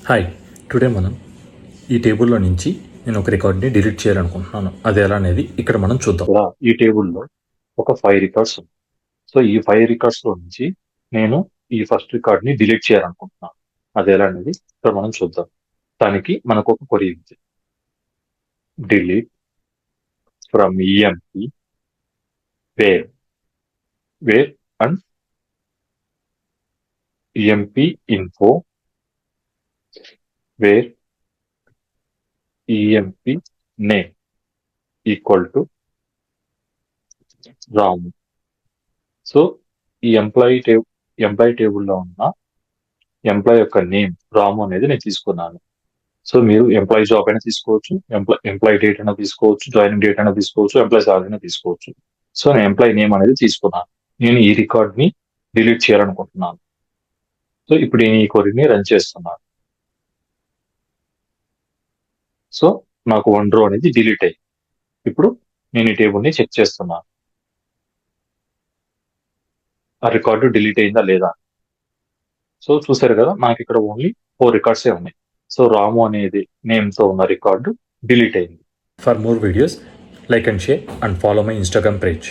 Hi, today మనం ఈ టేబుల్లో నుంచి నేను ఒక రికార్డ్ని డిలీట్ చేయాలనుకుంటున్నాను. అది ఎలా అనేది ఇక్కడ మనం చూద్దాం. ఇలా ఈ టేబుల్లో ఒక 5 రికార్డ్స్ ఉన్నాయి. సో ఈ 5 రికార్డ్స్ లో నుంచి నేను ఈ ఫస్ట్ రికార్డ్ ని డిలీట్ చేయాలనుకుంటున్నాను. అది ఎలా అనేది ఇక్కడ మనం చూద్దాం. దానికి మనకు ఒక క్వరీ ఉంది. Delete from EMP where and EMP info where EMP name equal to Ramu. So ఈ ఎంప్లాయీ టేబుల్లో ఉన్న ఎంప్లాయీ యొక్క నేమ్ రాము అనేది నేను తీసుకున్నాను. సో మీరు ఎంప్లాయీ జాబ్ అయినా తీసుకోవచ్చు, ఎంప్లాయీ డేట్ అయినా తీసుకోవచ్చు, జాయినింగ్ డేట్ అయినా తీసుకోవచ్చు, ఎంప్లాయీ సాలరీ అయినా తీసుకోవచ్చు. సో నేను ఎంప్లాయీ నేమ్ అనేది తీసుకున్నాను. నేను ఈ రికార్డ్ ని డిలీట్ చేయాలనుకుంటున్నాను. సో ఇప్పుడు నేను ఈ క్వరీని రన్ చేస్తున్నాను. సో నాకు 1 రో అనేది డిలీట్ అయ్యింది. ఇప్పుడు నేను ఈ టేబుల్ ని చెక్ చేస్తున్నాను. ఆ రికార్డు డిలీట్ అయిందా లేదా. సో చూసారు కదా, నాకు ఇక్కడ ఓన్లీ 4 రికార్డ్సే ఉన్నాయి. సో రాము అనేది నేమ్ తో ఉన్న రికార్డు డిలీట్ అయింది. For more videos, like and share and follow my Instagram page.